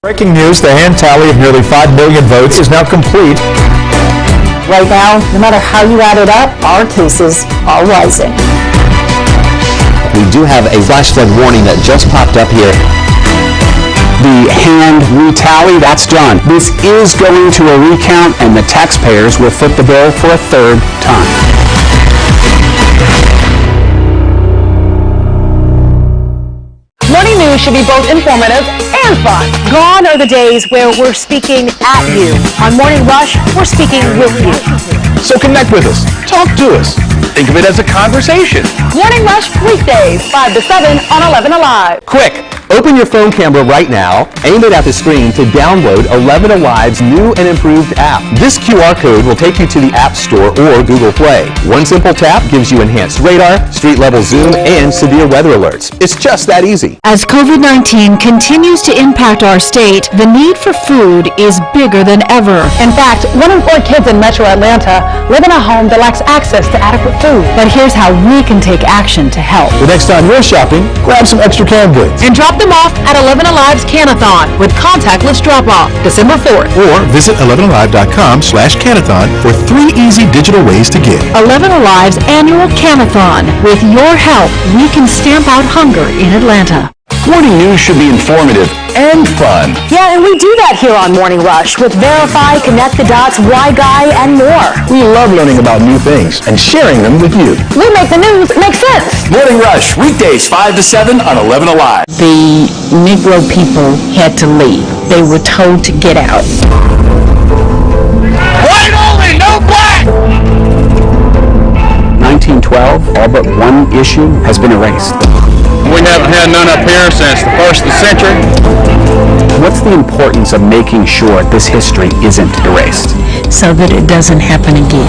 Breaking news, the hand tally of nearly 5 million votes is now complete. Right now, no matter how you add it up, our cases are rising. We do have a flash flood warning that just popped up here. The hand retally, that's done. This is going to a recount, and the taxpayers will foot the bill for a third time. Morning news should be both informative and fun. Gone are the days where we're speaking at you. On Morning Rush, we're speaking with you. So connect with us. Talk to us. Think of it as a conversation. Morning Rush, weekdays, 5 to 7 on 11 Alive. Quick, open your phone camera right now, aim it at the screen to download 11 Alive's new and improved app. This QR code will take you to the App Store or Google Play. One simple tap gives you enhanced radar, street-level zoom, and severe weather alerts. It's just that easy. As COVID-19 continues to impact our state, the need for food is bigger than ever. In fact, 1 in 4 kids in Metro Atlanta live in a home that lacks access to adequate food. But here's how we can take action to help. The next time you're shopping, grab some extra canned goods. And drop them off at 11 Alive's Canathon with contactless drop-off, December 4th. Or visit 11alive.com/canathon for 3 easy digital ways to give. 11 Alive's annual Canathon. With your help, we can stamp out hunger in Atlanta. Morning news should be informative and fun. Yeah, and we do that here on Morning Rush with Verify, Connect the Dots, Why Guy, and more. We love learning about new things and sharing them with you. We make the news make sense. Morning Rush, weekdays 5 to 7 on 11 Alive. The Negro people had to leave. They were told to get out. White only, no black! 1912, all but one issue has been erased. We haven't had none up here since the 1st of the century. What's the importance of making sure this history isn't erased? So that it doesn't happen again.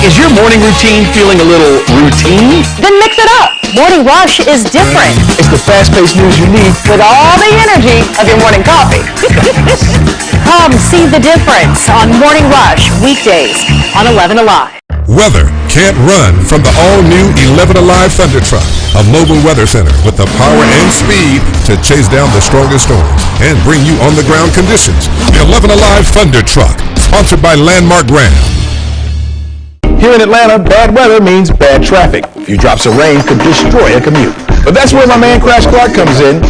Is your morning routine feeling a little routine? Then mix it up. Morning Rush is different. It's the fast-paced news you need With all the energy of your morning coffee. Come see the difference on Morning Rush, weekdays on 11 Alive. Weather can't run from the all-new 11 Alive Thunder Truck, a mobile weather center with the power and speed to chase down the strongest storms and bring you on-the-ground conditions. The 11 Alive Thunder Truck, sponsored by Landmark Graham. Here in Atlanta, bad weather means bad traffic. A few drops of rain could destroy a commute. But that's where my man Crash Clark comes in.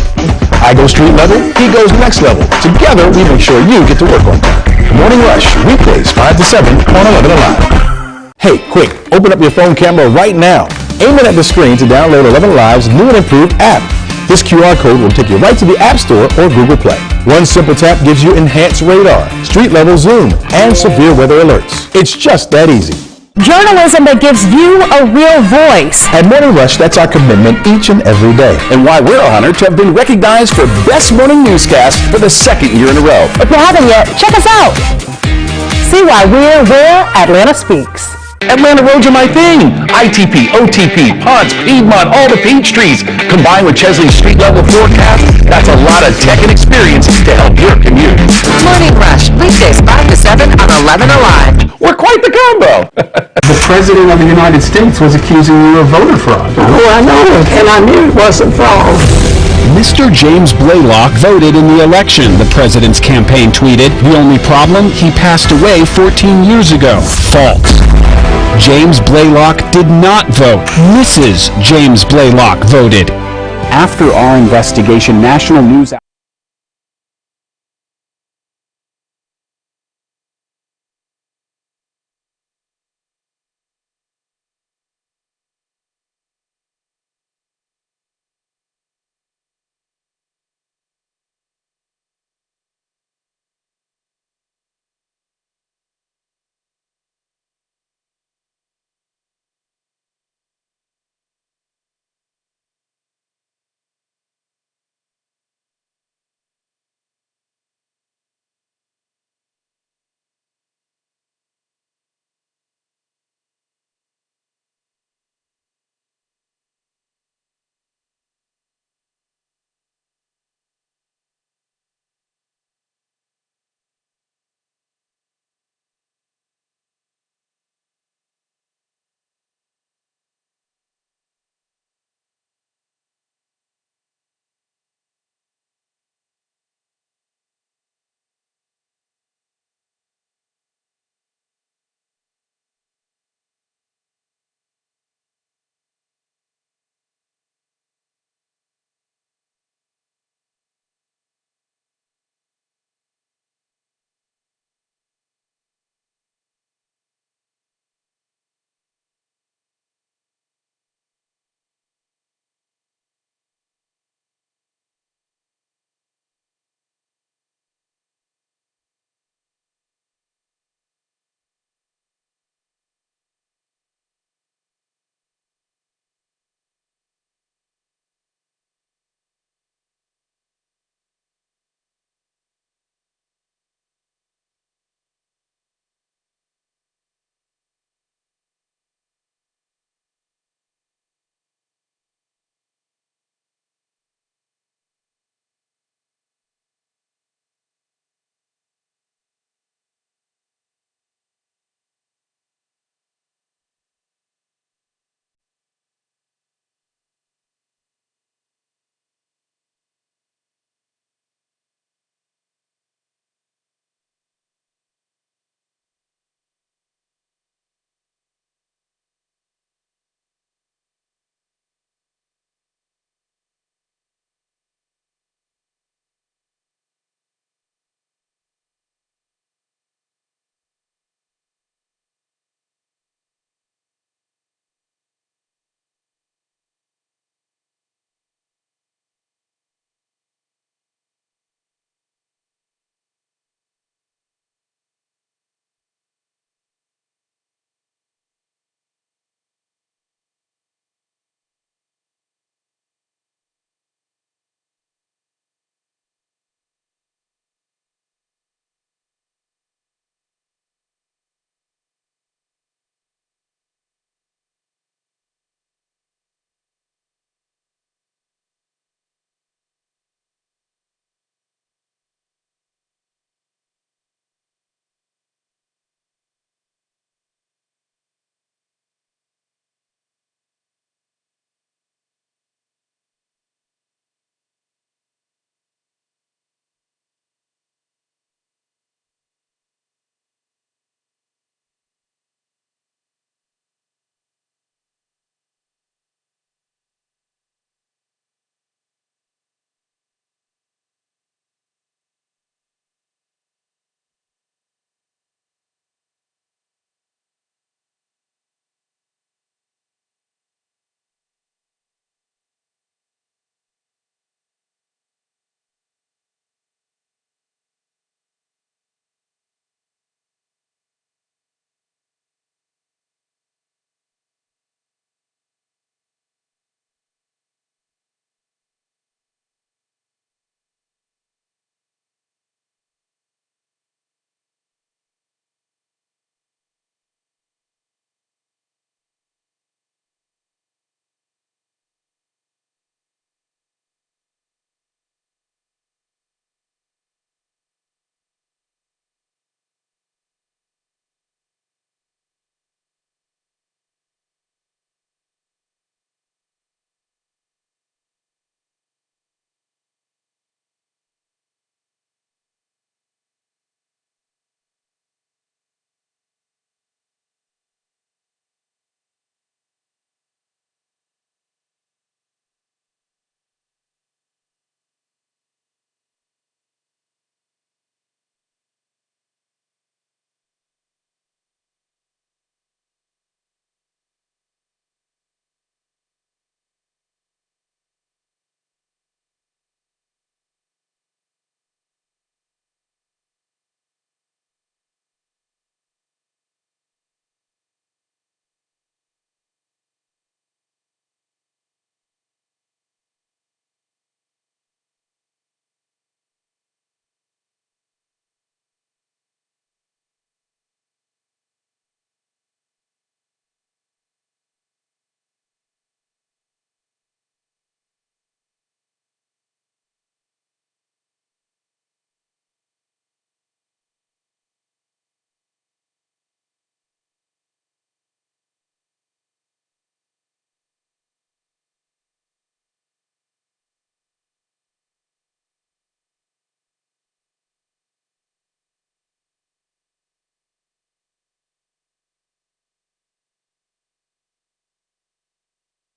I go street level, he goes next level. Together, we make sure you get to work on time. Morning Rush, weekdays 5 to 7 on 11 Alive. Hey, quick, open up your phone camera right now. Aim it at the screen to download 11 Alive's new and improved app. This QR code will take you right to the App Store or Google Play. One simple tap gives you enhanced radar, street-level zoom, and severe weather alerts. It's just that easy. Journalism that gives you a real voice. At Morning Rush, that's our commitment each and every day. And why we're honored to have been recognized for Best Morning Newscast for the 2nd year in a row. If you haven't yet, check us out. See why we're where Atlanta speaks. Atlanta roads are my thing. ITP, OTP, Ponce, Piedmont, all the peach trees. Combined with Chesley's street level forecast, that's a lot of tech and experience to help your commute. Morning Rush, weekdays 5 to 7 on 11 Alive. We're quite the combo. The President of the United States was accusing you of voter fraud. Oh, I know, and I knew it wasn't fraud. Mr. James Blaylock voted in the election, the president's campaign tweeted. The only problem, he passed away 14 years ago. False. James Blaylock did not vote. Mrs. James Blaylock voted. After our investigation, national news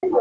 All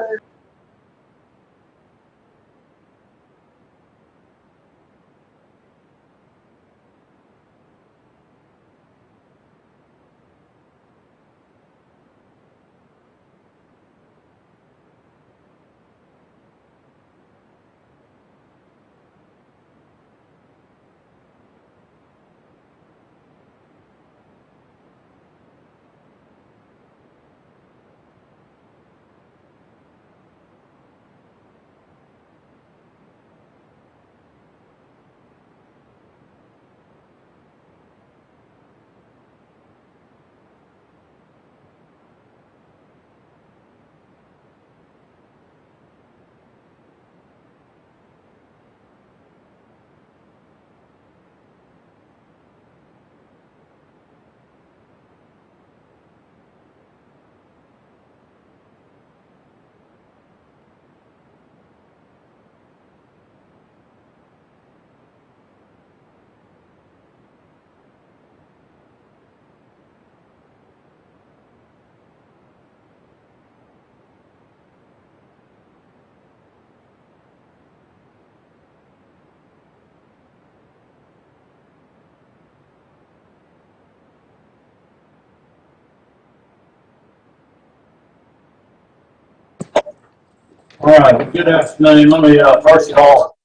right, good afternoon. Let me first of all.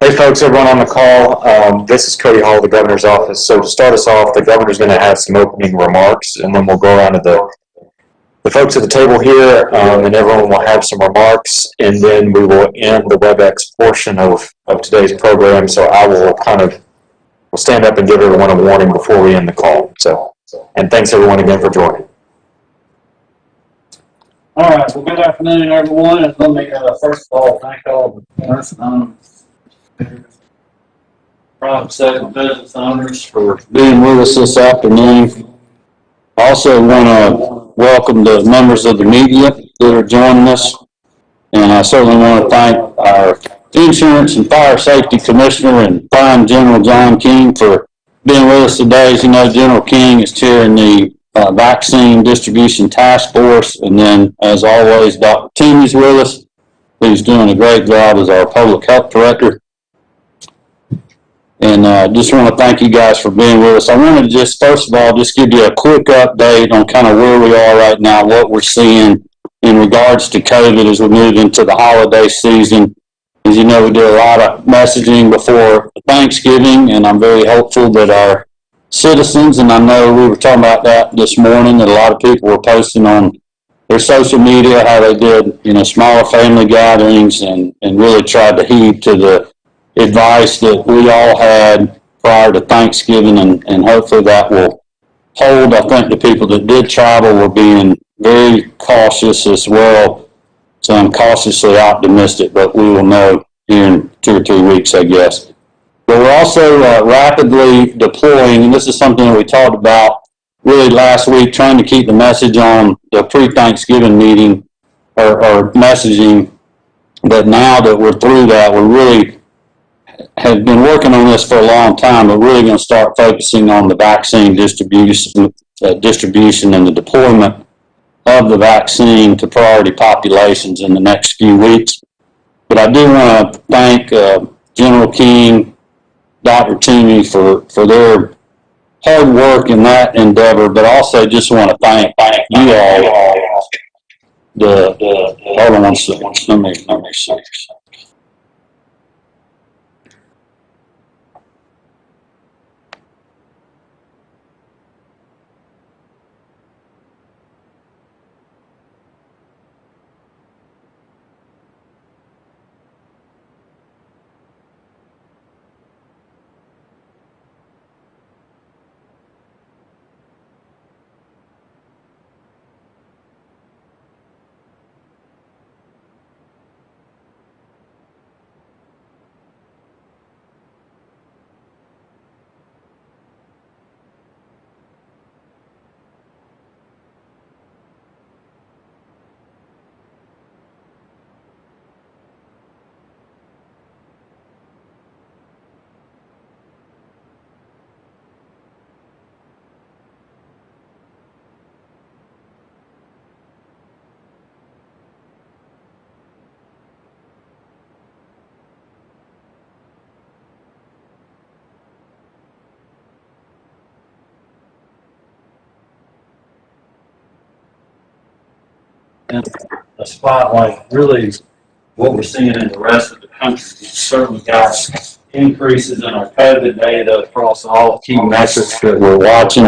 Hey folks, everyone on the call. This is Cody Hall, the governor's office. So to start us off, the governor's going to have some opening remarks, and then we'll go around to the folks at the table here, and everyone will have some remarks, and then we will end the WebEx portion of today's program. So I will we'll stand up and give everyone a warning before we end the call. And thanks everyone again for joining. All right, well, good afternoon, everyone. And let me first of all thank all the nursing homes, private sector business owners for being with us this afternoon. I also want to welcome the members of the media that are joining us. And I certainly want to thank our Insurance and Fire Safety Commissioner and Prime General John King for being with us today. As you know, General King is chairing the Vaccine Distribution Task Force. And then, as always, Dr. Timmy's with us, who's doing a great job as our Public Health Director. And just want to thank you guys for being with us. I want to just, first of all, just give you a quick update on kind of where we are right now, what we're seeing in regards to COVID as we move into the holiday season. As you know, we did a lot of messaging before Thanksgiving, and I'm very hopeful that our citizens, and I know we were talking about that this morning, that a lot of people were posting on their social media how they did, smaller family gatherings and really tried to heed to the advice that we all had prior to Thanksgiving, and hopefully that will hold. I think the people that did travel were being very cautious as well. So I'm cautiously optimistic, but we will know here in 2 or 3 weeks, I guess. But we're also rapidly deploying, and this is something that we talked about really last week, trying to keep the message on the pre-Thanksgiving meeting or messaging. But now that we're through that, we really have been working on this for a long time. We're really going to start focusing on the vaccine distribution and the deployment of the vaccine to priority populations in the next few weeks. But I do want to thank General King, Dr. Toomey for their hard work in that endeavor, but also just want to thank you all. Hold on one second. Let me see. a spotlight really what we're seeing in the rest of the country. We've certainly got increases in our COVID data across all key metrics that we're watching.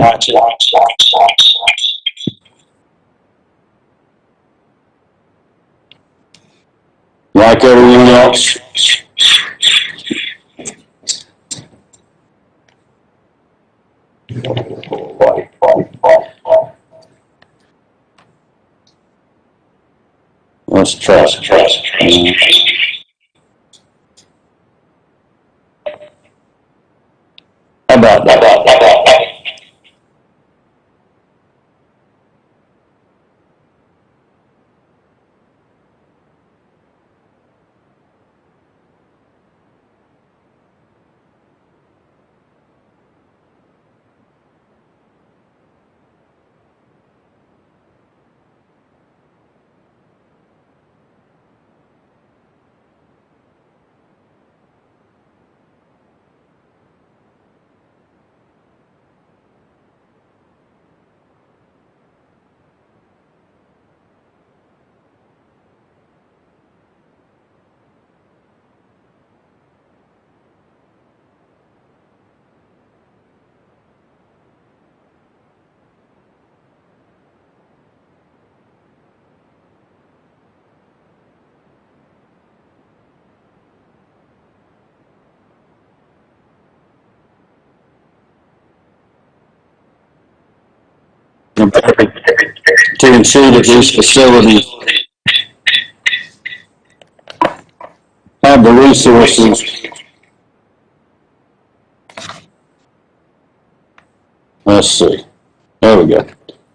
Like everyone else, let's try. How about that? To ensure that these facilities have the resources. Let's see. There we go.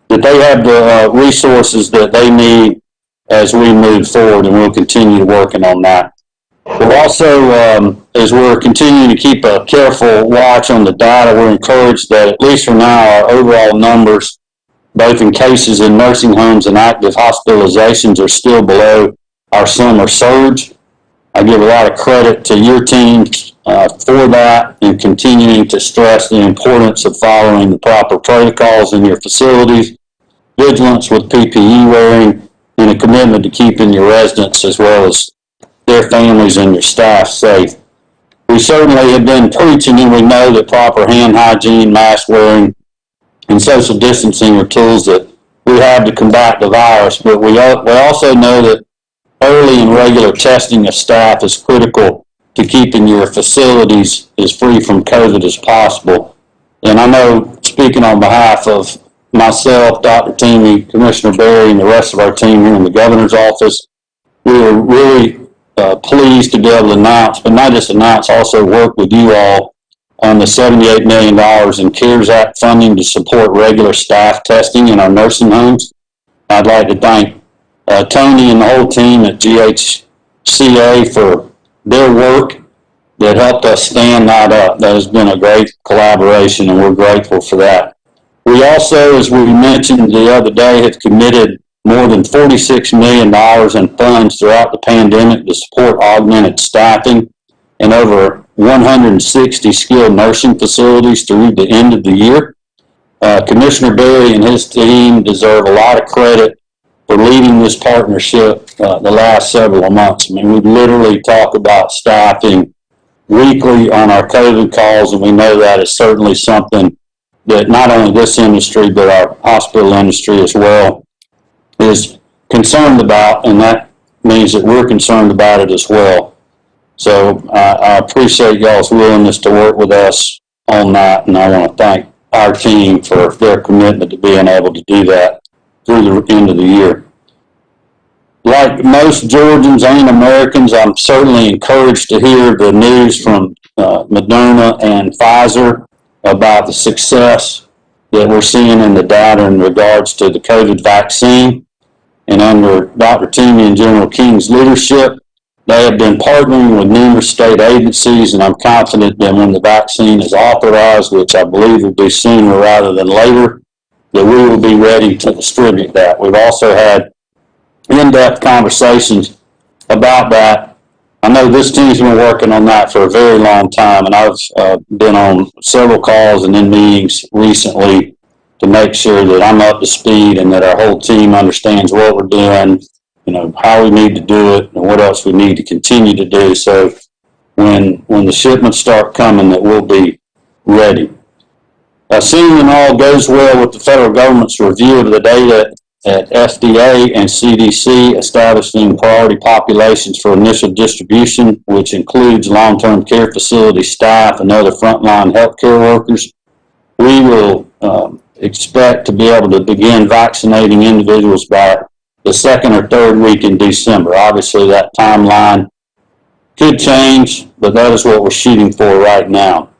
That they have the resources that they need as we move forward, and we'll continue working on that. But also, as we're continuing to keep a careful watch on the data, we're encouraged that at least for now, our overall numbers, both in cases in nursing homes and active hospitalizations, are still below our summer surge. I give a lot of credit to your team for that and continuing to stress the importance of following the proper protocols in your facilities, vigilance with PPE wearing, and a commitment to keeping your residents as well as their families and your staff safe. We certainly have been preaching, and we know that proper hand hygiene, mask wearing, and social distancing are tools that we have to combat the virus, but we also know that early and regular testing of staff is critical to keeping your facilities as free from COVID as possible. And I know, speaking on behalf of myself, Dr. Teamy, Commissioner Berry, and the rest of our team here in the governor's office, we are really pleased to be able to announce, but not just announce, also work with you all on the $78 million in CARES Act funding to support regular staff testing in our nursing homes. I'd like to thank Tony and the whole team at GHCA for their work that helped us stand that up. That has been a great collaboration, and we're grateful for that. We also, as we mentioned the other day, have committed more than $46 million in funds throughout the pandemic to support augmented staffing and over 160 skilled nursing facilities through the end of the year. Commissioner Berry and his team deserve a lot of credit for leading this partnership the last several months. I mean, we literally talk about staffing weekly on our COVID calls, and we know that is certainly something that not only this industry, but our hospital industry as well is concerned about, and that means that we're concerned about it as well. So I appreciate y'all's willingness to work with us on that, and I want to thank our team for their commitment to being able to do that through the end of the year. Like most Georgians and Americans, I'm certainly encouraged to hear the news from Moderna and Pfizer about the success that we're seeing in the data in regards to the COVID vaccine. And under Dr. Teamy and General King's leadership, they have been partnering with numerous state agencies, and I'm confident that when the vaccine is authorized, which I believe will be sooner rather than later, that we will be ready to distribute that. We've also had in-depth conversations about that. I know this team's been working on that for a very long time, and I've been on several calls and in meetings recently to make sure that I'm up to speed and that our whole team understands what we're doing, how we need to do it and what else we need to continue to do. So when the shipments start coming, that we'll be ready. Assuming all goes well with the federal government's review of the data at FDA and CDC establishing priority populations for initial distribution, which includes long-term care facility staff and other frontline healthcare workers, we will expect to be able to begin vaccinating individuals by the second or third week in December. Obviously, that timeline could change, but that is what we're shooting for right now.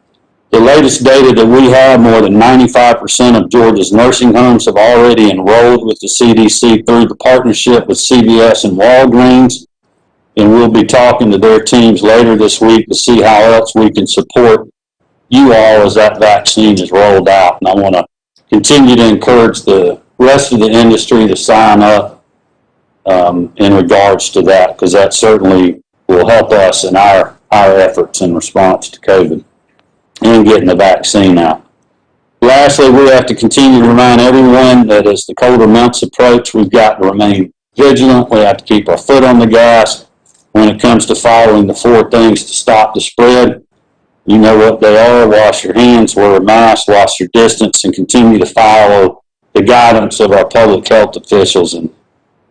The latest data that we have, more than 95% of Georgia's nursing homes have already enrolled with the CDC through the partnership with CVS and Walgreens, and we'll be talking to their teams later this week to see how else we can support you all as that vaccine is rolled out. And I want to continue to encourage the rest of the industry to sign up in regards to that, because that certainly will help us in our efforts in response to COVID and getting the vaccine out. Lastly, we have to continue to remind everyone that as the colder months approach, we've got to remain vigilant. We have to keep our foot on the gas when it comes to following the 4 things to stop the spread. You know what they are: wash your hands, wear a mask, wash your distance, and continue to follow the guidance of our public health officials. And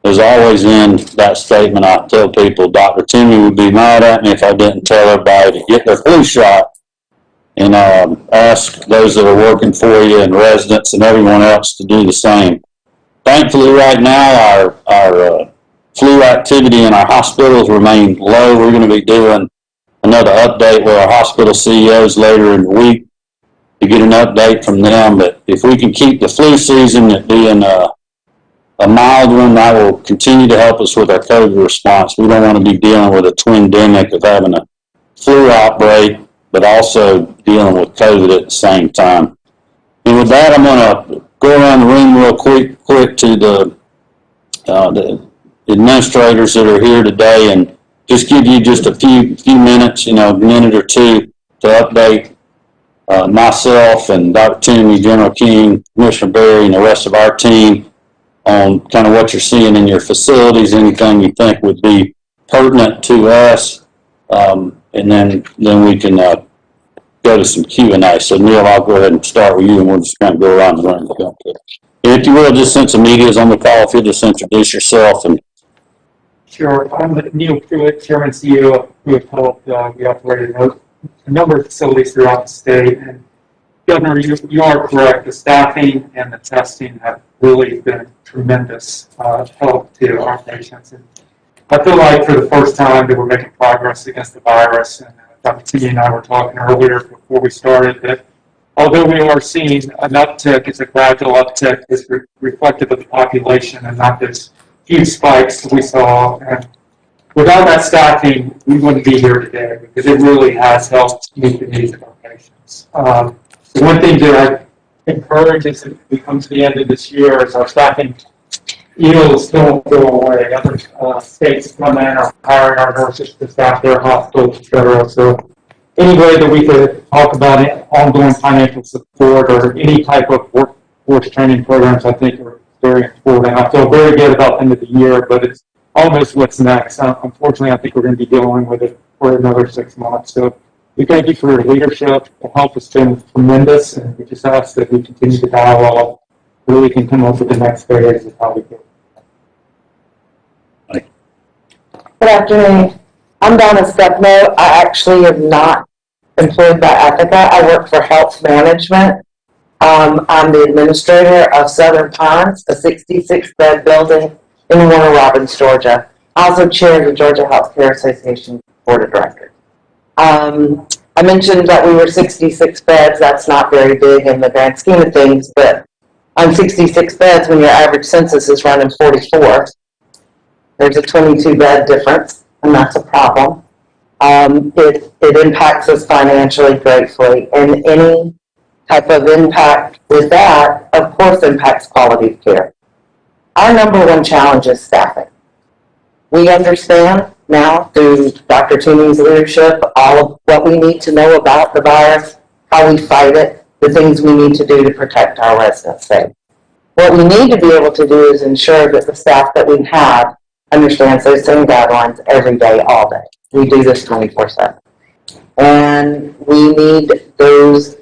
as always in that statement, I tell people Dr. Timmy would be mad at me if I didn't tell everybody to get their flu shot, and ask those that are working for you and residents and everyone else to do the same. Thankfully, right now, our flu activity in our hospitals remain low. We're going to be doing another update with our hospital CEOs later in the week to get an update from them. But if we can keep the flu season at being a mild one, that will continue to help us with our COVID response. We don't want to be dealing with a twin-demic of having a flu outbreak, but also dealing with COVID at the same time. And with that, I'm going to go around the room real quick to the administrators that are here today and just give you just a few minutes, a minute or two to update myself and Dr. Timmy, General King, Commissioner Berry, and the rest of our team on kind of what you're seeing in your facilities, anything you think would be pertinent to us. And then we can go to some Q&A. So, Neil, I'll go ahead and start with you, and we'll just kind of go around the room. And if you will, just since the media is on the call, if you'll just introduce yourself. And Sure. I'm Neil Pruitt, Chairman and CEO of Pruitt Health. We operate a number of facilities throughout the state. And, Governor, you are correct. The staffing and the testing have really been tremendous help to our patients. And I feel like for the first time that we're making progress against the virus. And Dr. T and I were talking earlier before we started that although we are seeing an uptick, it's a gradual uptick that's reflective of the population and not this huge spikes that we saw. And without that staffing, we wouldn't be here today because it really has helped meet the needs of our patients. The one thing that I encourage as we come to the end of this year is our staffing ills don't go away. Other states come in are hiring our nurses to staff their hospitals, et cetera. So any way that we could talk about it, ongoing financial support or any type of workforce training programs, I think are very important. I feel very good about the end of the year, but it's almost what's next. Unfortunately, I think we're going to be dealing with it for another 6 months. So we thank you for your leadership. The help has been tremendous, and we just ask that we continue to dialogue so we can come up with the next phase of how we do. Good afternoon. I'm Donna Stepno. I actually am not employed by Ethica. I work for Health Management. I'm the administrator of Southern Pines, a 66-bed building in Warner Robins, Georgia. I also chair the Georgia Healthcare Association Board of Directors. I mentioned that we were 66 beds. That's not very big in the grand scheme of things, but on 66 beds, when your average census is running 44, there's a 22-bed difference, and that's a problem. It impacts us financially greatly, and any type of impact with that, of course, impacts quality of care. Our number one challenge is staffing. We understand now through Dr. Toomey's leadership all of what we need to know about the virus, how we fight it, the things we need to do to protect our residents' safe. What we need to be able to do is ensure that the staff that we have understands those same guidelines every day, all day. We do this 24/7. And we need those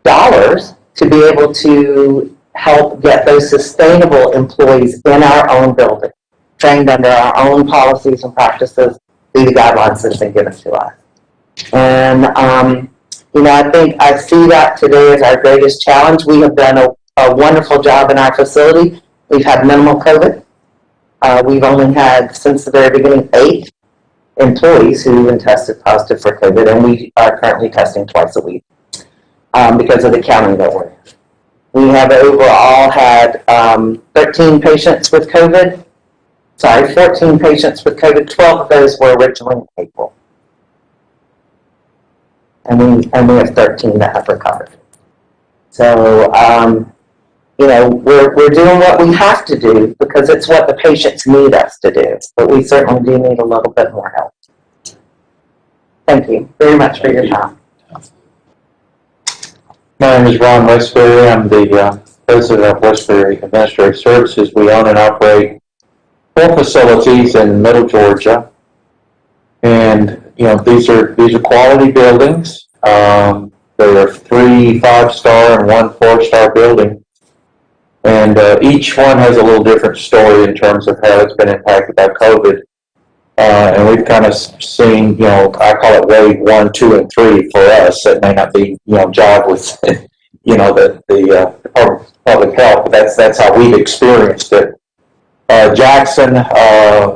dollars to be able to help get those sustainable employees in our own building, trained under our own policies and practices through the guidelines that have been given to us. And, I think I see that today as our greatest challenge. We have done a wonderful job in our facility. We've had minimal COVID. We've only had, since the very beginning, 8 employees who have been tested positive for COVID, and we are currently testing twice a week because of the county that we're in. We have overall had 13 patients with COVID. 14 patients with COVID. 12 of those were originally in April. And we have 13 that have recovered. So, we're doing what we have to do because it's what the patients need us to do. But we certainly do need a little bit more help. Thank you very much for your time. My name is Ron Westbury. I'm the president of Westbury Administrative Services. We own and operate 4 facilities in Middle Georgia, and these are quality buildings. There are 3 5-star and 1 4-star building, and each one has a little different story in terms of how it's been impacted by COVID. And we've kind of seen, I call it wave 1, 2, and 3 for us. It may not be, job with, the Department of Public Health, but that's how we've experienced it. Jackson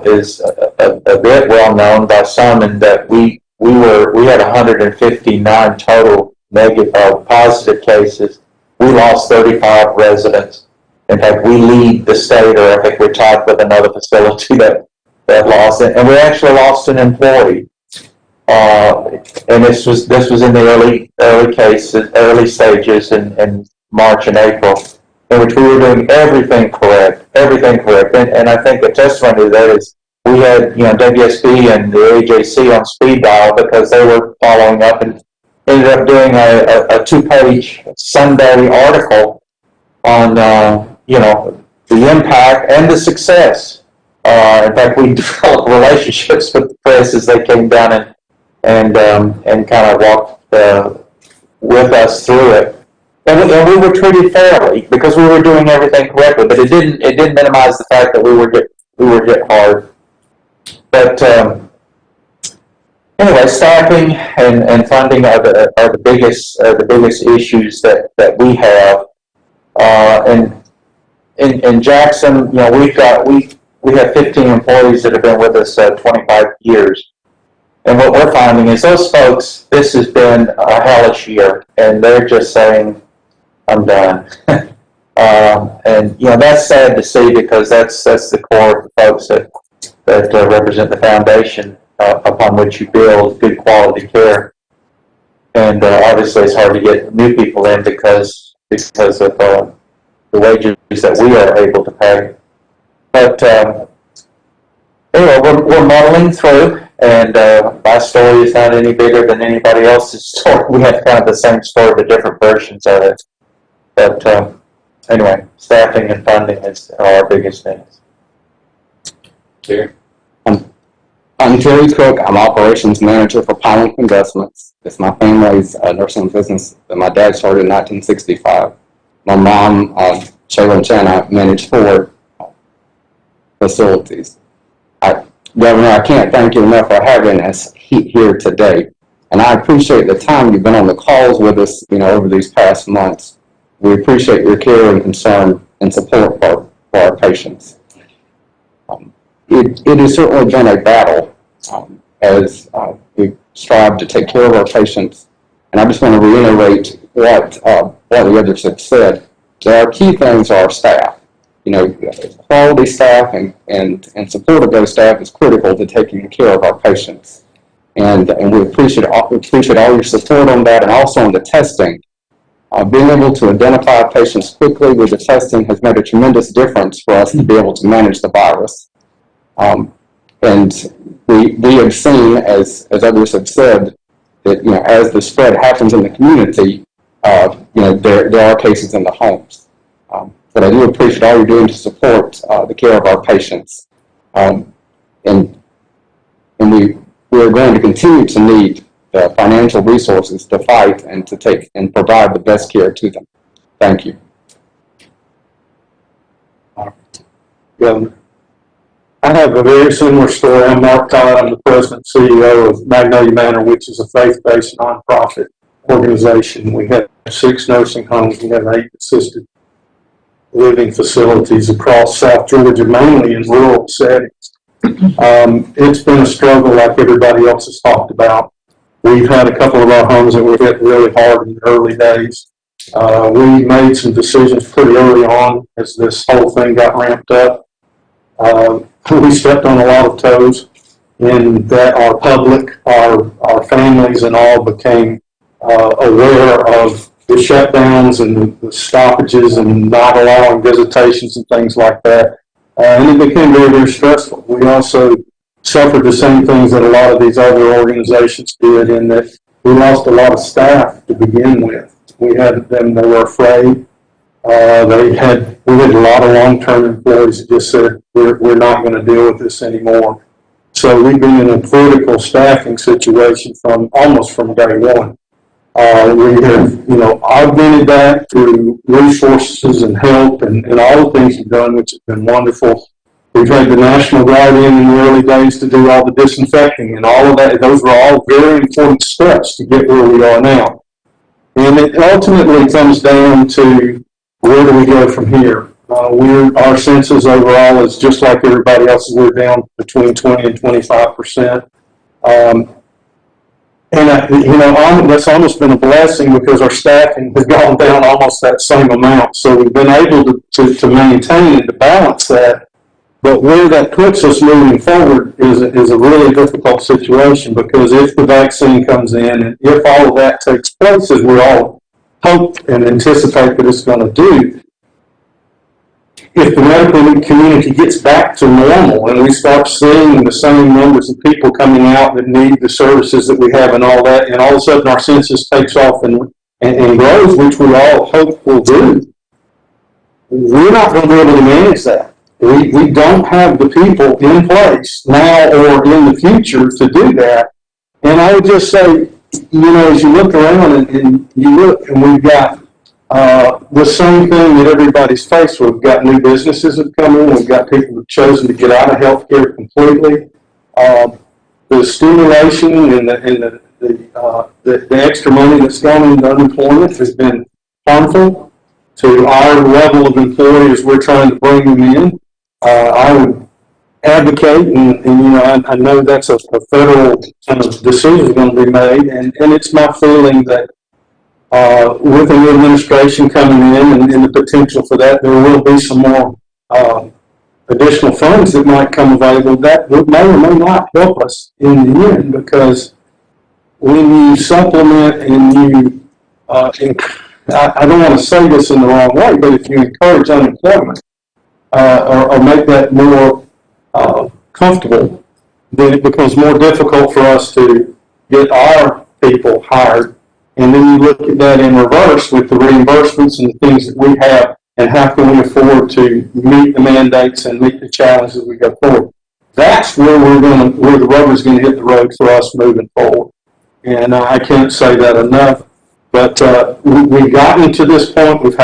is a bit well known by some in that we had 159 total negative positive cases. We lost 35 residents. In fact, we lead the state, or I think we're tied with another facility that lost it, and we actually lost an employee. And this was in the early stages in March and April, in which we were doing everything correct. And I think the testimony to that is we had, WSB and the AJC on speed dial because they were following up and ended up doing a 2-page Sunday article on, the impact and the success. In fact, we developed relationships with the press as they came down and kind of walked with us through it. And we were treated fairly because we were doing everything correctly, but it didn't minimize the fact that we were hit hard. But anyway, staffing and funding are the biggest issues that we have. And in Jackson, we have 15 employees that have been with us 25 years. And what we're finding is those folks, this has been a hellish year, and they're just saying, I'm done. And that's sad to see because that's the core of the folks that represent the foundation upon which you build good quality care. And obviously it's hard to get new people in because of the wages that we are able to pay. But anyway, we're muddling through, and my story is not any bigger than anybody else's story. We have kind of the same story, but different versions of it. But anyway, staffing and funding are our biggest needs. Here. I'm Jerry Cook. I'm operations manager for Pine Investments. It's my family's nursing business that my dad started in 1965. My mom, Shayla and Shanna, managed 4 facilities. Governor, I can't thank you enough for having us here today. And I appreciate the time you've been on the calls with us, over these past months. We appreciate your care and concern and support for our patients. It has certainly been a battle as we strive to take care of our patients. And I just want to reiterate what the others have said. So our key things are our staff. Quality staff and support of those staff is critical to taking care of our patients. And we appreciate all your support on that, and also on the testing. Being able to identify patients quickly with the testing has made a tremendous difference for us to be able to manage the virus. And we have seen, as others have said, that as the spread happens in the community, there are cases in the homes. But I do appreciate all you're doing to support the care of our patients. And we're going to continue to need the financial resources to fight and to take and provide the best care to them. Thank you. Governor. I have a very similar story. I'm Mark Todd. I'm the president and CEO of Magnolia Manor, which is a faith-based nonprofit organization. We have 6 nursing homes. We have 8 assisted living facilities across South Georgia, mainly in rural settings. It's been a struggle like everybody else has talked about. We've had a couple of our homes that were hit really hard in the early days. We made some decisions pretty early on as this whole thing got ramped up. We stepped on a lot of toes in that our public, our families and all became aware of the shutdowns and the stoppages and not allowing visitations and things like that. And it became very, very stressful. We also suffered the same things that a lot of these other organizations did in that we lost a lot of staff to begin with. We had them that were afraid. We had a lot of long-term employees that just said, we're not going to deal with this anymore. So we've been in a critical staffing situation almost from day one. We have, augmented that through resources and help and all the things we've done, which has been wonderful. We've had the National Guard in the early days to do all the disinfecting and all of that. Those were all very important steps to get where we are now. And it ultimately comes down to where do we go from here? Our census overall is just like everybody else's. We're down between 20 and 25%. That's almost been a blessing because our staffing has gone down almost that same amount. So we've been able to maintain and to balance that. But where that puts us moving forward is a really difficult situation, because if the vaccine comes in and if all of that takes place as we all hope and anticipate that it's going to do, if the medical community gets back to normal and we start seeing the same numbers of people coming out that need the services that we have and all that, and all of a sudden our census takes off and grows, which we all hope will do, we're not going to be able to manage that. We don't have the people in place now or in the future to do that. And I would just say, as you look around and you look, and we've got the same thing that everybody's faced with. We've got new businesses that come in. We've got people who've chosen to get out of healthcare completely. The stimulation and the extra money that's gone into unemployment has been harmful to our level of employees. We're trying to bring them in. I would advocate, and I know that's a federal kind of decision going to be made, and it's my feeling that with the new administration coming in and the potential for that, there will be some more additional funds that might come available that may or may not help us in the end, because when you supplement and you, I don't want to say this in the wrong way, but if you encourage unemployment or make that more comfortable, then it becomes more difficult for us to get our people hired. And then you look at that in reverse with the reimbursements and the things that we have, and how can we afford to meet the mandates and meet the challenges as we go forward. That's where where the rubber's going to hit the road for us moving forward. And I can't say that enough. But we've gotten to this point. We've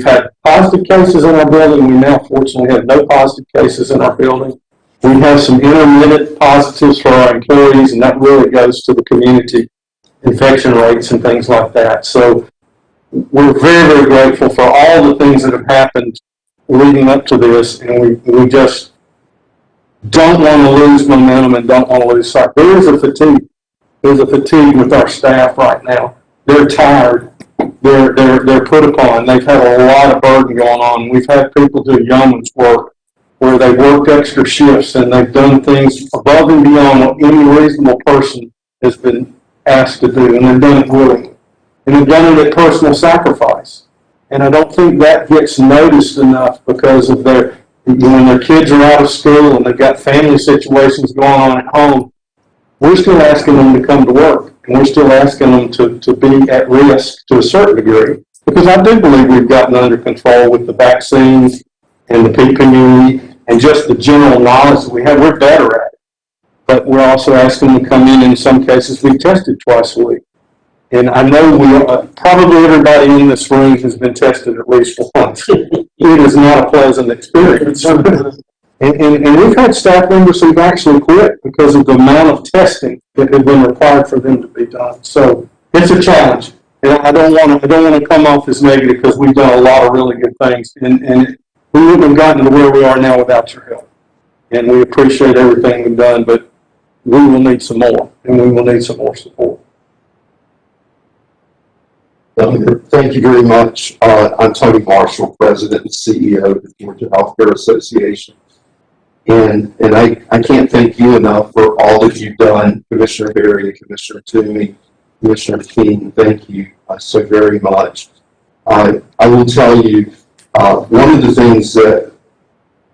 had positive cases in our building. We now fortunately have no positive cases in our building. We have some intermittent positives for our employees, and that really goes to the community infection rates and things like that. So we're very, very grateful for all the things that have happened leading up to this, and we just don't want to lose momentum and don't want to lose sight. There is a fatigue. There's a fatigue with our staff right now. They're tired. They're put upon. They've had a lot of burden going on. We've had people do yeoman's work where they've worked extra shifts and they've done things above and beyond what any reasonable person has been asked to do, and they've done it willingly. And they've done it at personal sacrifice. And I don't think that gets noticed enough, because of when their kids are out of school and they've got family situations going on at home, we're still asking them to come to work. And we're still asking them to be at risk to a certain degree. Because I do believe we've gotten under control with the vaccines and the PPE and just the general knowledge that we have. We're better at it. But we're also asking them to come in some cases, we tested twice a week. And I know probably everybody in this room has been tested at least once. It is not a pleasant experience. And we've had staff members who've actually quit because of the amount of testing that has been required for them to be done. So it's a challenge. And I don't want to come off as negative because we've done a lot of really good things. And we wouldn't have gotten to where we are now without your help. And we appreciate everything we've done, but we will need some more, and we will need some more support. Thank you very much. I'm Tony Marshall, President and CEO of the Georgia Healthcare Association. And I can't thank you enough for all that you've done, Commissioner Berry, Commissioner Toomey, Commissioner King. Thank you so very much. I will tell you, one of the things that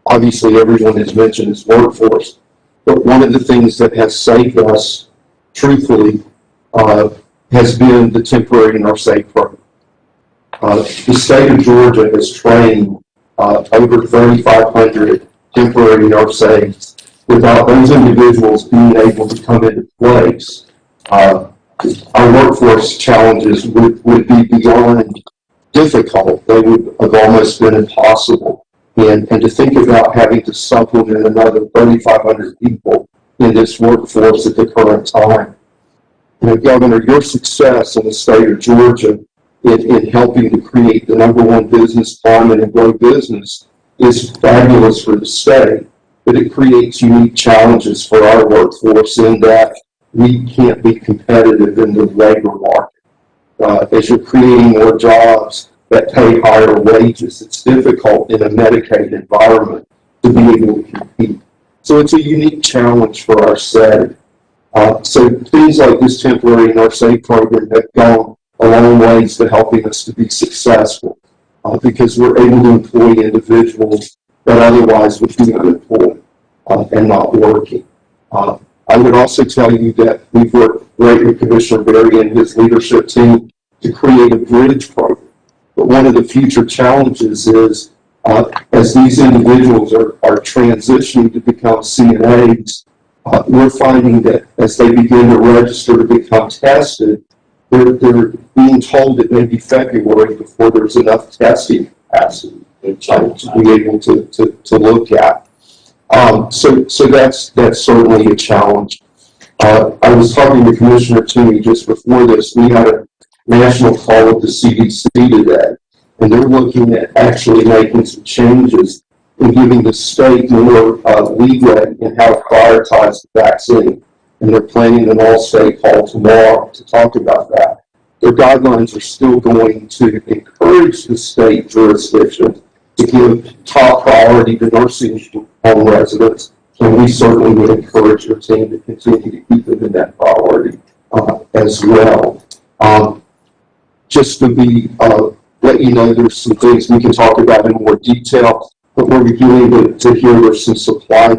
obviously everyone has mentioned is workforce, but one of the things that has saved us, truthfully, has been the temporary nurse aid program. The state of Georgia has trained over 3,500 temporary nurse aides. Without those individuals being able to come into place, our workforce challenges would be beyond difficult. They would have almost been impossible. And to think about having to supplement another 3,500 people in this workforce at the current time. You know, Governor, your success in the state of Georgia in helping to create the #1 business climate and grow business is fabulous for the state, but it creates unique challenges for our workforce in that we can't be competitive in the labor market. As you're creating more jobs that pay higher wages, it's difficult in a Medicaid environment to be able to compete. So it's a unique challenge for our state. So things like this temporary nurse aid program have gone a long ways to helping us to be successful because we're able to employ individuals that otherwise would be unemployed and not working. I would also tell you that we've worked great with Commissioner Berry and his leadership team to create a bridge program. But one of the future challenges is as these individuals are transitioning to become CNAs, we're finding that as they begin to register to become tested, they're being told it may be February before there's enough testing capacity to be able to look at. So that's certainly a challenge. I was talking to Commissioner Toomey just before this. We had a national call with the CDC today, and they're looking at actually making some changes and giving the state more leeway in how to prioritize the vaccine. And they're planning an all-state call tomorrow to talk about that. Their guidelines are still going to encourage the state jurisdiction to give top priority to nursing home residents, and we certainly would encourage your team to continue to keep them in that priority as well. Just to let you know, there's some things we can talk about in more detail, but we're beginning to hear there's some supply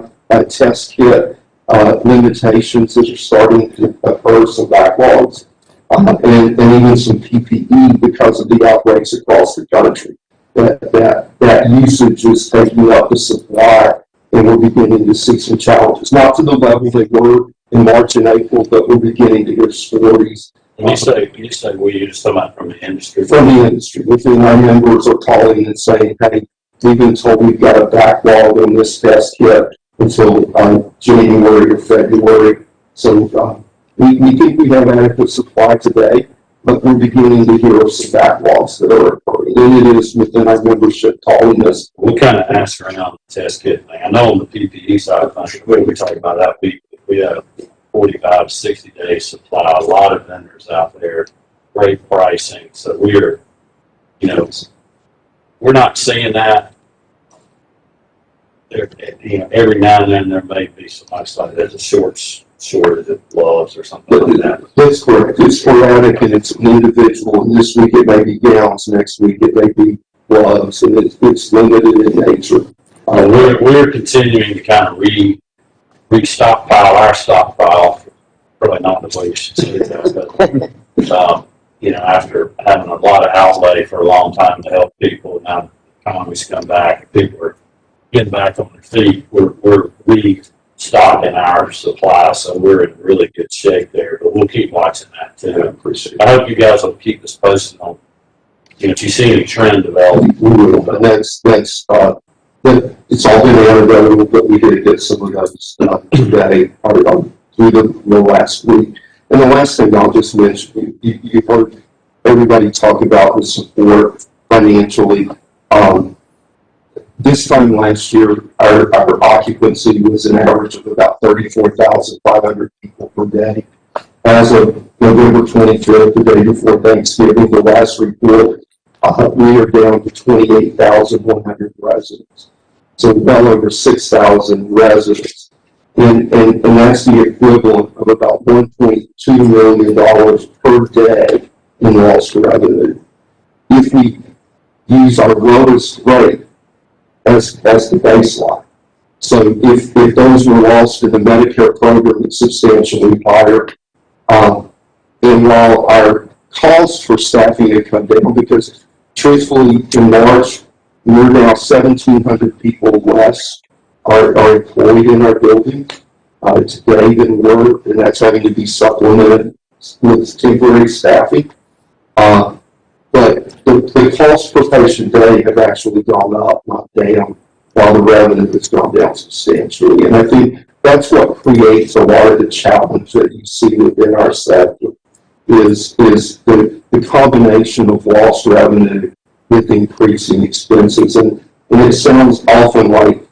test kit limitations that are starting to occur, some backlogs, and even some PPE because of the outbreaks across the country. That usage is taking up the supply, and we're beginning to see some challenges. Not to the level they were in March and April, but we're beginning to hear stories. When you say we, you're just talking about from the industry? From the industry. Within our members are calling and saying, hey, we've been told we've got a backlog on this test kit until January or February. So we think we have adequate supply today, but we're beginning to hear of some backlogs that are occurring. And it is within our membership calling us. We kind of ask around the test kit thing. I know on the PPE side of things, we're talking about that we have 45 to 60 days supply, a lot of vendors out there, great pricing. So we're not seeing that. Every now and then there may be somebody like there's a shortage of gloves or something like that. That's correct. It's sporadic and it's an individual. And this week it may be gowns, next week it may be gloves, and it's limited in nature. We're continuing to kind of re-stockpile our stockpile probably not the way you should say that, but, you know, after having a lot of outlay for a long time to help people, now the economy's come back, people are getting back on their feet. We're restocking our supply, so we're in really good shape there, but we'll keep watching that too. I appreciate it. I hope you guys will keep us posted on, you know, if you see any trend develop. We will, and that's it's all been anecdotal, but we did get some of those today, or through the last week. And the last thing I'll just mention, you heard everybody talk about the support financially. This time last year, our occupancy was an average of about 34,500 people per day. As of November 25th, the day before Thanksgiving, the last report, we are down to 28,100 residents. So well over 6,000 residents. And that's the equivalent of about $1.2 million per day in lost revenue. If we use our lowest rate as the baseline. So if those were lost in the Medicare program, it's substantially higher. And while our costs for staffing have come down, because truthfully, in March, we're now 1,700 people less are employed in our building today than were, and that's having to be supplemented with temporary staffing. But the cost per patient day have actually gone up, not down, while the revenue has gone down substantially. And I think that's what creates a lot of the challenge that you see within our sector is the combination of lost revenue with increasing expenses. And it sounds often like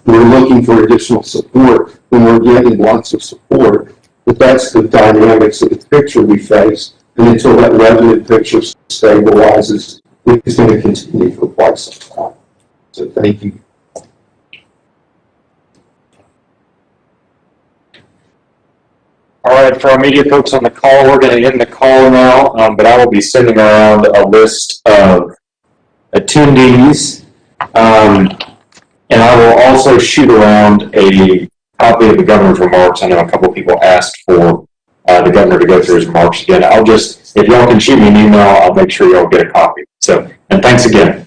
we're looking for additional support when we're getting lots of support, but that's the dynamics of the picture we face. And until that revenue picture stabilizes, it's going to continue for quite some time. So thank you. All right, for our media folks on the call, we're going to end the call now, but I will be sending around a list of attendees, and I will also shoot around a copy of the governor's remarks. I know a couple of people asked for the governor to go through his remarks again. If y'all can shoot me an email, I'll make sure y'all get a copy. So, and thanks again.